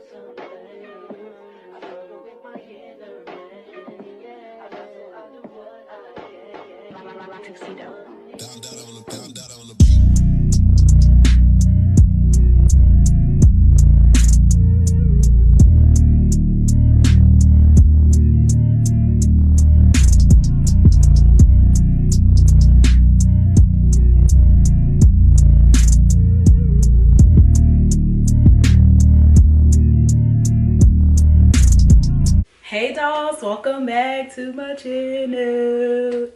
Tuxedo. Hey dolls, welcome back to my channel.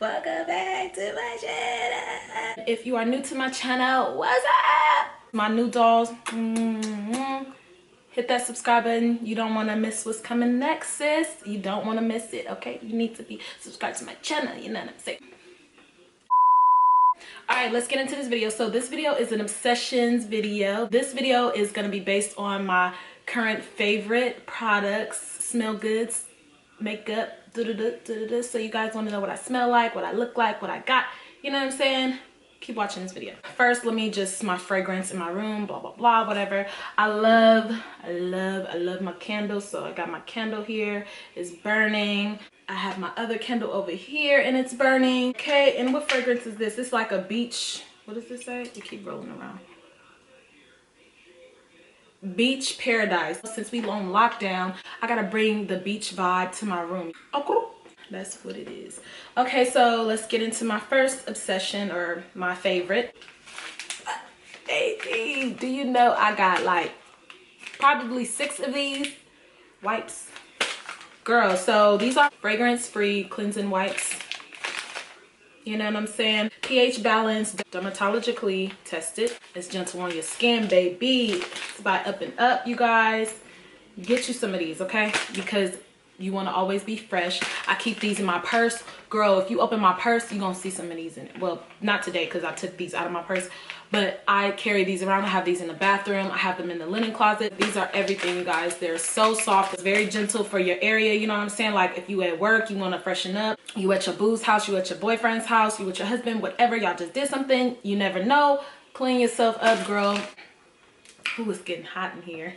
Welcome back to my channel. If you are new to my channel, what's up? My new dolls, hit that subscribe button. You don't want to miss what's coming next, sis. You don't want to miss it, okay? You need to be subscribed to my channel, you know what I'm saying? All right, let's get into this video. So this video is an obsessions video. This video is going to be based on my current favorite products, smell goods, makeup, so you guys want to know what I smell like, what I look like, what I got, you know what I'm saying? Keep watching this video. First, let me just my fragrance in my room, blah blah blah, whatever. I love my candles. So I got my candle here, it's burning. I have my other candle over here and it's burning. Okay, and what fragrance is this? It's like a beach, what does this say? You keep rolling around. Beach paradise. Since we on lockdown, I gotta bring the beach vibe to my room. Okay, that's what it is. Okay, so let's get into my first obsession, or my favorite. Baby, do you know I got like probably 6 of these wipes, girl? So these are fragrance free cleansing wipes, you know what I'm saying? pH balanced, dermatologically tested. It's gentle on your skin, baby. It's by Up and Up, you guys. Get you some of these, okay? Because you want to always be fresh. I keep these in my purse. Girl, if you open my purse, you're going to see some of these in it. Well, not today because I took these out of my purse. But I carry these around. I have these in the bathroom. I have them in the linen closet. These are everything, you guys. They're so soft. It's very gentle for your area. You know what I'm saying? Like if you at work, you want to freshen up. You at your boo's house. You at your boyfriend's house. You with your husband. Whatever. Y'all just did something. You never know. Clean yourself up, girl. Ooh, it's getting hot in here.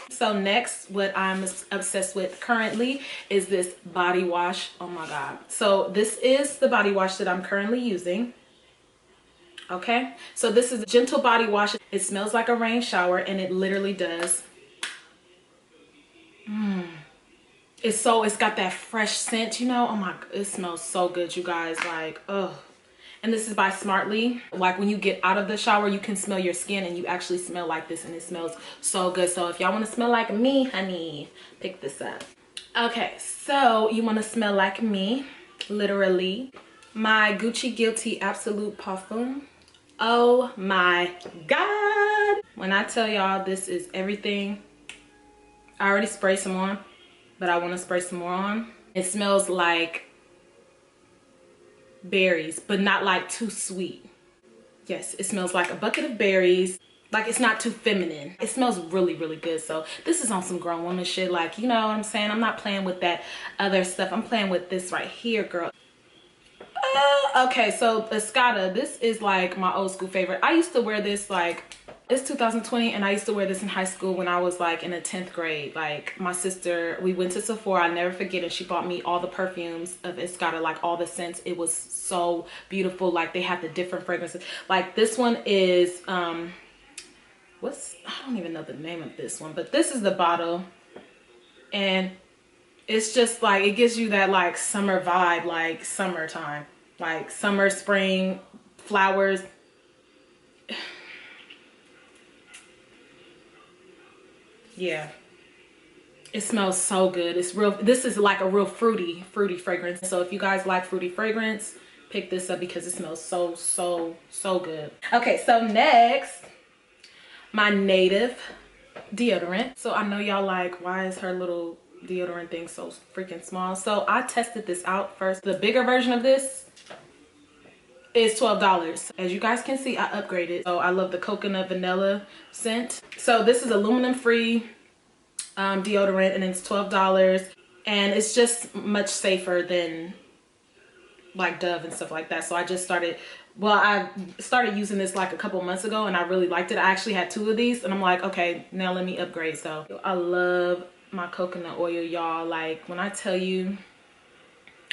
So next, what I'm obsessed with currently is this body wash. Oh my God. So this is the body wash that I'm currently using. Okay, so this is a gentle body wash. It smells like a rain shower, and it literally does. It's got that fresh scent, you know. Oh my, it smells so good, you guys. Like, oh. And this is by Smartly. Like when you get out of the shower, you can smell your skin and you actually smell like this, and it smells so good. So if y'all want to smell like me, honey, pick this up. Okay, so you want to smell like me, literally. My Gucci Guilty Absolute Parfum. Oh my God. When I tell y'all this is everything, I already sprayed some on, but I want to spray some more on. It smells like berries, but not like too sweet. Yes, it smells like a bucket of berries. Like it's not too feminine. It smells really, really good. So this is on some grown woman shit. Like, you know what I'm saying? I'm not playing with that other stuff. I'm playing with this right here, girl. Okay, so Escada, this is like my old school favorite. I used to wear this, like, it's 2020, and I used to wear this in high school when I was like in the 10th grade. Like my sister, we went to Sephora, I'll never forget it. She bought me all the perfumes of Escada, like all the scents. It was so beautiful. Like they had the different fragrances. Like this one is, I don't even know the name of this one, but this is the bottle. And it's just like, it gives you that like summer vibe, like summertime, like summer, spring, flowers. Yeah, it smells so good. It's real. This is like a real fruity fragrance. So if you guys like fruity fragrance, pick this up because it smells so good. Okay, so next, my Native deodorant. So I know y'all like, why is her little deodorant thing so freaking small? So I tested this out first. The bigger version of this is $12. As you guys can see, I upgraded. So I love the coconut vanilla scent. So this is aluminum free deodorant, and it's $12, and it's just much safer than like Dove and stuff like that. So I just started well, I started using this like a couple months ago and I really liked it. I actually had 2 of these and I'm like, okay, now let me upgrade. So I love my coconut oil, y'all. Like when I tell you,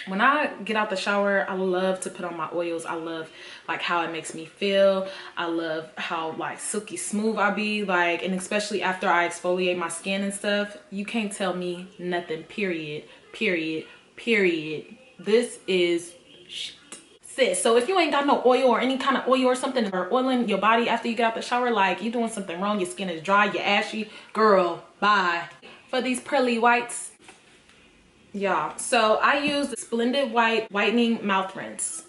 when I get out the shower, I love to put on my oils. I love like how it makes me feel. I love how like silky smooth I be, like, and especially after I exfoliate my skin and stuff. You can't tell me nothing, period, period, period. This is shit. Sis, so if you ain't got no oil or any kind of oil or something, or oiling your body after you get out the shower, like you doing something wrong. Your skin is dry, you're ashy, girl, bye. For these pearly whites, y'all, so I use the Splendid White Whitening Mouth Rinse.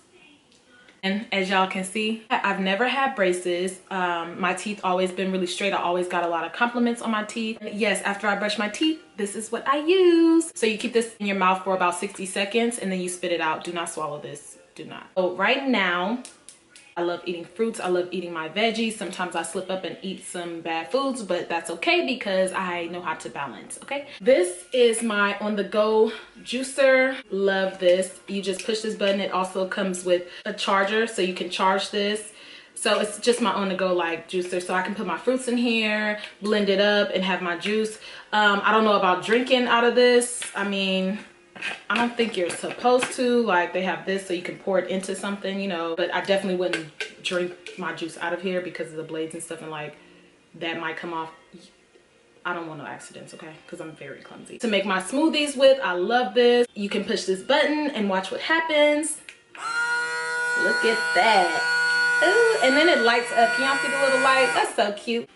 And as y'all can see, I've never had braces. My teeth always been really straight. I always got a lot of compliments on my teeth. And yes, after I brush my teeth, this is what I use. So you keep this in your mouth for about 60 seconds and then you spit it out. Do not swallow this. Do not. So right now, I love eating fruits. I love eating my veggies. Sometimes I slip up and eat some bad foods, but that's okay because I know how to balance, okay? This is my on-the-go juicer. Love this. You just push this button. It also comes with a charger, so you can charge this. So it's just my on-the-go like juicer. So I can put my fruits in here, blend it up, and have my juice. I don't know about drinking out of this. I mean, I don't think you're supposed to. Like, they have this so you can pour it into something, you know, but I definitely wouldn't drink my juice out of here because of the blades and stuff, and like that might come off. I don't want no accidents, okay, because I'm very clumsy. To make my smoothies with, I love this. You can push this button and watch what happens. Look at that. Ooh, and then it lights up. Can y'all see the little light? That's so cute.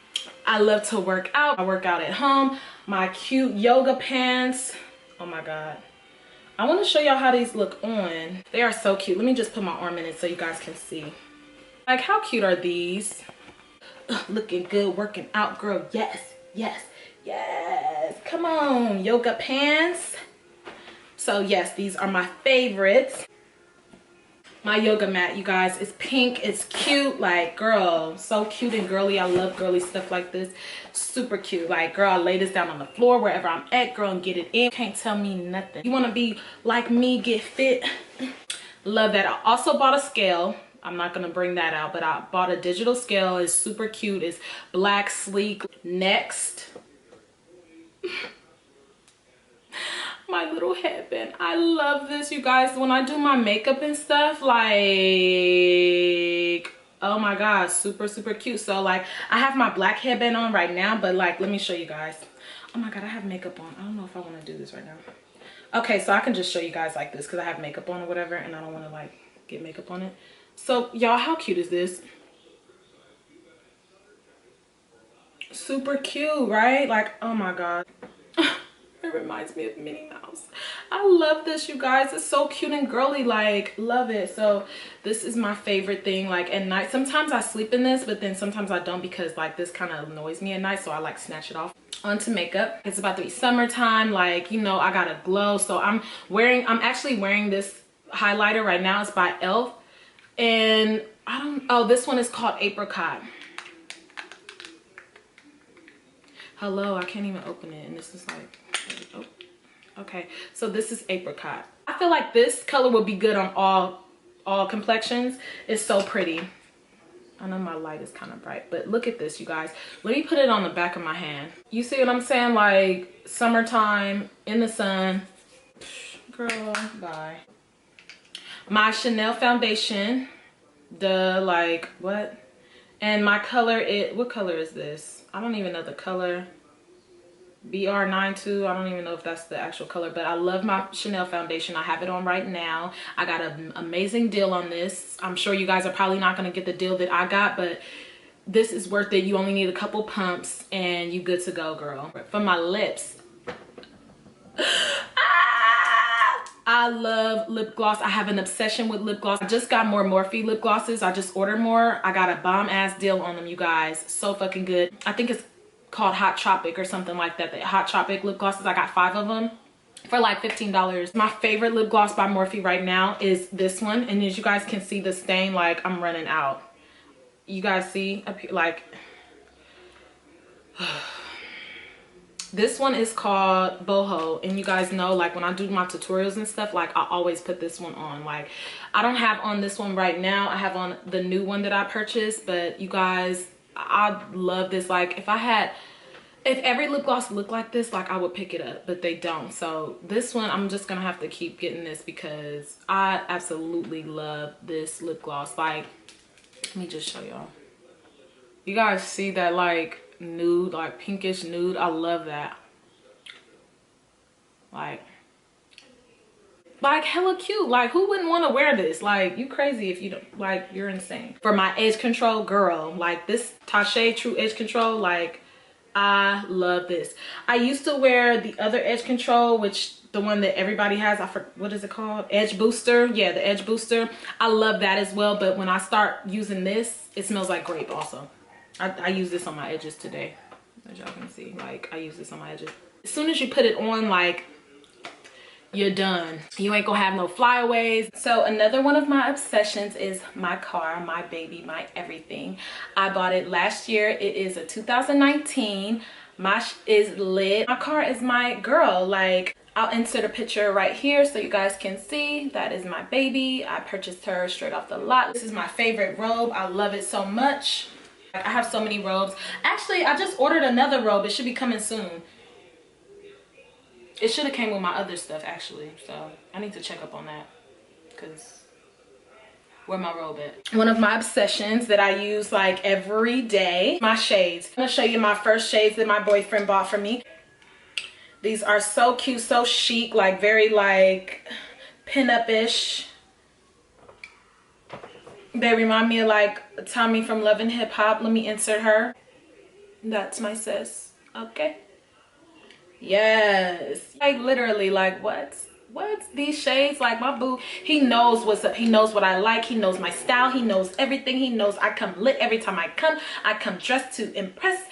I love to work out. I work out at home. My cute yoga pants. Oh my God. I want to show y'all how these look on. They are so cute. Let me just put my arm in it so you guys can see. Like, how cute are these? Ugh, looking good, working out, girl. Yes, yes, yes. Come on, yoga pants. So yes, these are my favorites. My yoga mat, you guys, is pink. It's cute. Like, girl, so cute and girly. I love girly stuff like this. Super cute. Like, girl, I lay this down on the floor wherever I'm at, girl, and get it in. Can't tell me nothing. You want to be like me, get fit. Love that. I also bought a scale. I'm not going to bring that out, but I bought a digital scale. It's super cute. It's black, sleek. Next, my little headband. I love this, you guys. When I do my makeup and stuff, like, oh my God, super, super cute. So like, I have my black headband on right now, but like, let me show you guys. Oh my God, I have makeup on. I don't know if I want to do this right now. Okay, so I can just show you guys like this because I have makeup on or whatever, and I don't want to like get makeup on it. So y'all, how cute is this? Super cute, right? Like, oh my God. It reminds me of Minnie Mouse. I love this, you guys. It's so cute and girly, like, love it. So this is my favorite thing, like, at night. Sometimes I sleep in this, but then sometimes I don't because like this kind of annoys me at night, so I like snatch it off. Onto makeup. It's about to be summertime, like, you know, I gotta glow. So I'm actually wearing this highlighter right now. It's by Elf, and this one is called Apricot. Hello, I can't even open it, and this is like, oh, okay. So this is Apricot. I feel like this color would be good on all complexions. It's so pretty. I know my light is kind of bright, but look at this, you guys. Let me put it on the back of my hand. You see what I'm saying? Like, summertime, in the sun. Girl, bye. My Chanel foundation. Like, what? And my color, what color is this? I don't even know the color. BR92. I don't even know if that's the actual color, but I love my Chanel foundation. I have it on right now. I got an amazing deal on this. I'm sure you guys are probably not going to get the deal that I got, but this is worth it. You only need a couple pumps and you good to go, girl. For my lips, I love lip gloss. I have an obsession with lip gloss. I just got more Morphe lip glosses. I just ordered more. I got a bomb ass deal on them, you guys. So fucking good. I think it's called Hot Tropic or something like that. The Hot Tropic lip glosses. I got 5 of them for like $15. My favorite lip gloss by Morphe right now is this one. And as you guys can see the stain, like, I'm running out. You guys see up here, like, This one is called Boho, and you guys know, like, when I do my tutorials and stuff, like, I always put this one on. Like, I don't have on this one right now. I have on the new one that I purchased, but you guys, I love this. Like, if every lip gloss looked like this, like, I would pick it up, but they don't. So this one, I'm just gonna have to keep getting this because I absolutely love this lip gloss. Like, let me just show y'all. You guys see that, like, nude, like pinkish nude? I love that. Like hella cute. Like, who wouldn't want to wear this? Like, you crazy if you don't, like, you're insane. For my edge control, girl, like this Tache True Edge Control, like, I love this. I used to wear the other edge control, which the one that everybody has, I forget, what is it called? Edge Booster. Yeah, the Edge Booster. I love that as well, but when I start using this, it smells like grape also. I use this on my edges today, as y'all can see. Like, I use this on my edges. As soon as you put it on, like, you're done. You ain't gonna have no flyaways. So another one of my obsessions is my car, my baby, my everything. I bought it last year. It is a 2019. Is lit. My car is my girl. Like, I'll insert a picture right here so you guys can see. That is my baby. I purchased her straight off the lot. This is my favorite robe. I love it so much. I have so many robes. Actually, I just ordered another robe. It should be coming soon. It should have came with my other stuff, actually. So I need to check up on that. Because where my robe at? One of my obsessions that I use, like, every day, my shades. I'm going to show you my first shades that my boyfriend bought for me. These are so cute, so chic, like, very, like, pin-up-ish. They remind me of, like, Tommy from Love and Hip Hop. Let me insert her. That's my sis. Okay. Yes. Like, literally, like, what? These shades? Like, my boo, he knows what's up. He knows what I like. He knows my style. He knows everything. He knows I come lit every time I come. I come dressed to impress.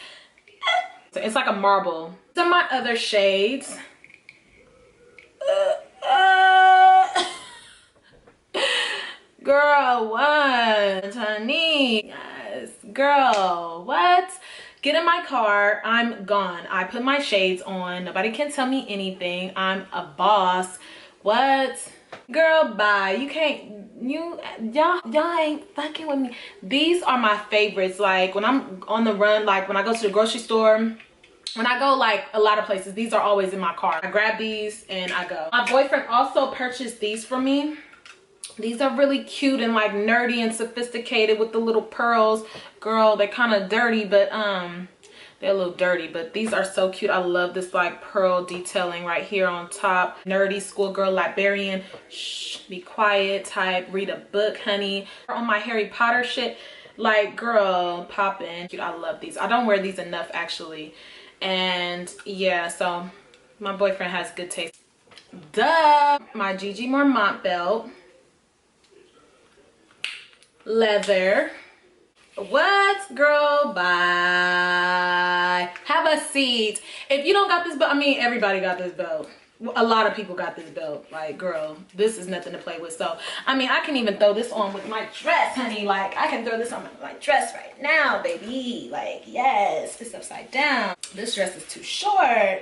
So it's like a marble. Some of my other shades. Girl, what? Honey. Yes. Girl, what? Get in my car. I'm gone. I put my shades on. Nobody can tell me anything. I'm a boss. What? Girl, bye. You can't. Y'all ain't fucking with me. These are my favorites. Like, when I'm on the run, like when I go to the grocery store, when I go, like, a lot of places, these are always in my car. I grab these and I go. My boyfriend also purchased these for me. These are really cute and, like, nerdy and sophisticated with the little pearls. Girl, they're kind of dirty, but they're a little dirty, but these are so cute. I love this, like, pearl detailing right here on top. Nerdy schoolgirl librarian, shh, be quiet type, read a book, honey. On my Harry Potter shit, like, girl, poppin'. I love these. I don't wear these enough, actually. And yeah, so my boyfriend has good taste. Duh. My Gigi Marmont belt. Leather. What? Girl, bye. Have a seat. If you don't got this belt, I mean, everybody got this belt. A lot of people got this belt. Like, girl, this is nothing to play with. So, I mean, I can even throw this on with my dress, honey. Like, I can throw this on my dress right now, baby. Like, yes, it's upside down. This dress is too short.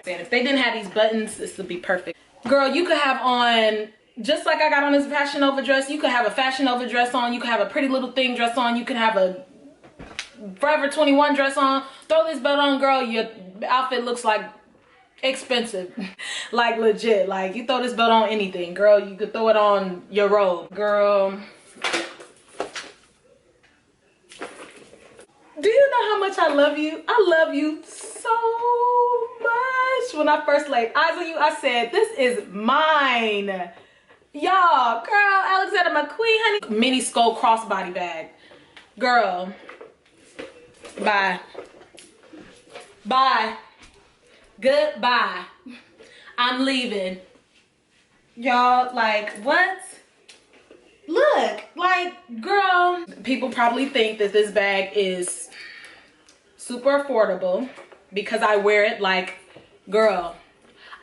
And if they didn't have these buttons, this would be perfect. Girl, you could have on, just like I got on this Fashion Nova dress, you could have a Fashion Nova dress on. You could have a Pretty Little Thing dress on. You could have a Forever 21 dress on. Throw this belt on, girl. Your outfit looks like expensive. Like, legit. Like, you throw this belt on anything, girl. You could throw it on your robe, girl. Do you know how much I love you? I love you so much. When I first laid eyes on you, I said, this is mine. Y'all, girl, Alexander McQueen, honey. Mini skull crossbody bag. Girl. Bye. Bye. Goodbye. I'm leaving. Y'all, like, what? Look, like, girl. People probably think that this bag is super affordable because I wear it like, girl.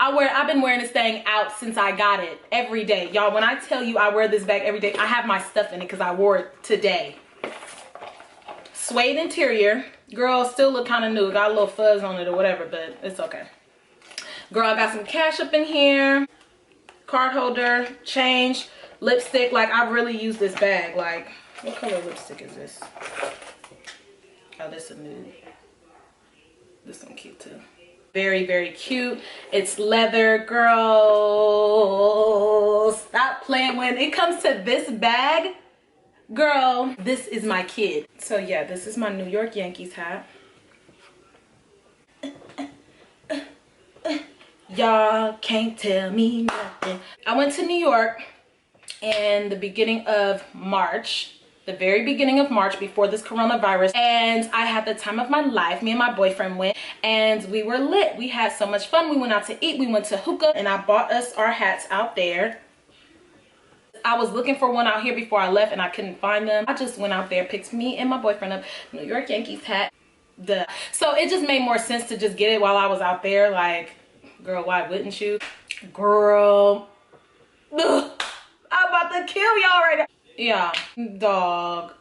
I've been wearing this thing out since I got it every day. Y'all, when I tell you I wear this bag every day, I have my stuff in it because I wore it today. Suede interior. Girl, still look kind of new. Got a little fuzz on it or whatever, but it's okay. Girl, I got some cash up in here, card holder, change, lipstick. Like, I really use this bag. Like, what color lipstick is this? Oh, this is a nude. This one cute too. Very, very cute. It's leather. Girl, stop playing. When it comes to this bag, girl, this is my kid. So yeah, this is my New York Yankees hat. Y'all can't tell me nothing. I went to New York in the beginning of March, the very beginning of March, before this coronavirus, and I had the time of my life. Me and my boyfriend went, and we were lit. We had so much fun. We went out to eat. We went to hookah, and I bought us our hats out there. I was looking for one out here before I left, and I couldn't find them. I just went out there, picked me and my boyfriend up New York Yankees hat. So it just made more sense to just get it while I was out there. Like, girl, why wouldn't you? Girl, ugh, I'm about to kill y'all right now. Yeah, dog,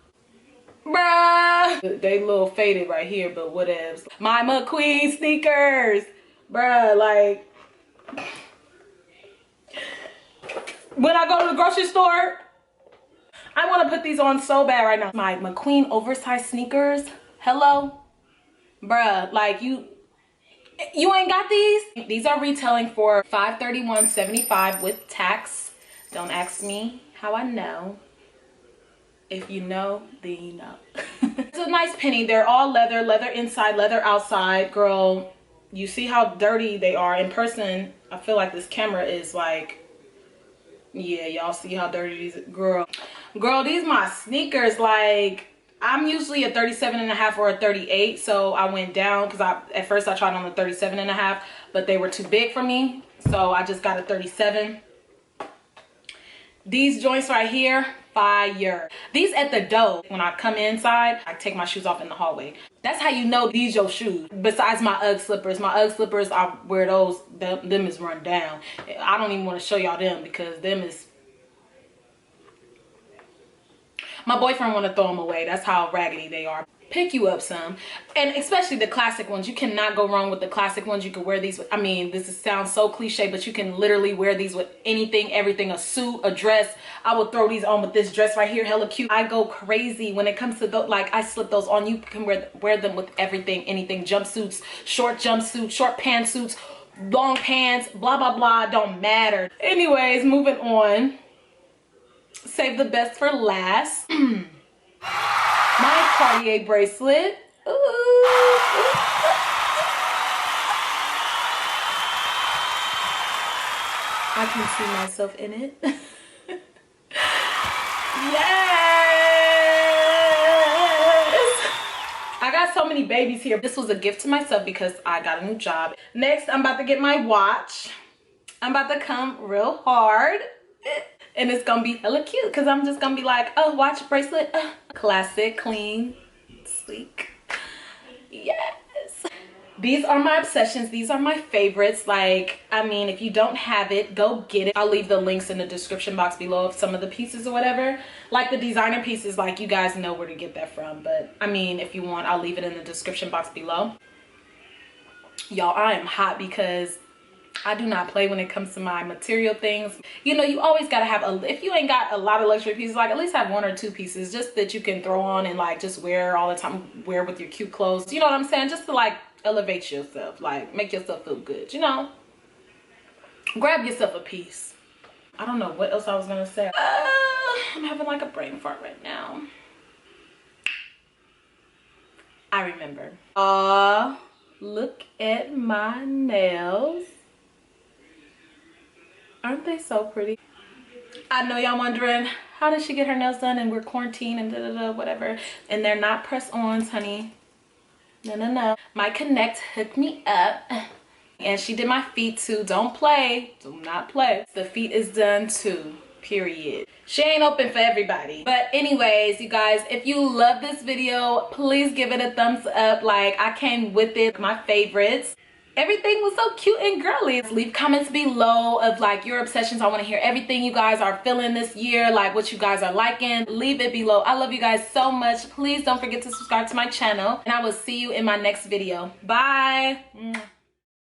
bruh. They a little faded right here, but whatevs. My Mcqueen sneakers, bruh. Like, when I go to the grocery store, I want to put these on so bad right now. My Mcqueen oversized sneakers. Hello, bruh. Like, you ain't got these? These are retailing for $531.75 with tax. Don't ask me how I know. If you know, then you know. It's a nice penny. They're all leather, leather inside, leather outside. Girl, you see how dirty they are in person. I feel like this camera is like, yeah, y'all see how dirty these, girl, these my sneakers. Like, I'm usually a 37.5 or a 38, so I went down because at first I tried on the 37.5, but they were too big for me, so I just got a 37. These joints right here, fire. These at the door, when I come inside, I take my shoes off in the hallway. That's how you know these your shoes. Besides my UGG slippers. My UGG slippers, I wear those, them is run down. I don't even want to show y'all them because them is, my boyfriend want to throw them away. That's how raggedy they are. Pick you up some, and especially the classic ones. You cannot go wrong with the classic ones. You can wear these with, I mean, sounds so cliche, but you can literally wear these with anything, everything, a suit, a dress. I would throw these on with this dress right here, hella cute. I go crazy when it comes to those. Like, I slip those on. You can wear them with everything, anything, jumpsuits, short pantsuits, long pants, blah blah blah, don't matter. Anyways, moving on. Save the best for last. My Cartier bracelet. Ooh. I can see myself in it. Yes! I got so many babies here. This was a gift to myself because I got a new job. Next, I'm about to get my watch. I'm about to come real hard. And it's gonna be hella cute because I'm just gonna be like, oh, watch, bracelet, classic, clean, sleek. Yes. These are my obsessions. These are my favorites. Like, I mean, if you don't have it, go get it. I'll leave the links in the description box below of some of the pieces or whatever. Like the designer pieces, like, you guys know where to get that from. But I mean, if you want, I'll leave it in the description box below. Y'all, I am hot because I do not play when it comes to my material things. You know, you always gotta have if you ain't got a lot of luxury pieces, like, at least have 1 or 2 pieces just that you can throw on and like just wear all the time, wear with your cute clothes. You know what I'm saying? Just to like elevate yourself, like make yourself feel good, you know? Grab yourself a piece. I don't know what else I was gonna say. I'm having like a brain fart right now. I remember. Look at my nails. Aren't they so pretty? I know y'all wondering, how did she get her nails done and we're quarantined and whatever. And they're not press-ons, honey. No, no, no. My Connect hooked me up. And she did my feet too. Don't play. Do not play. The feet is done too. Period. She ain't open for everybody. But anyways, you guys, if you love this video, please give it a thumbs up. Like, I came with it, my favorites. Everything was so cute and girly. Leave comments below of like your obsessions. I want to hear everything you guys are feeling this year, like what you guys are liking. Leave it below. I love you guys so much. Please don't forget to subscribe to my channel, and I will see you in my next video. Bye.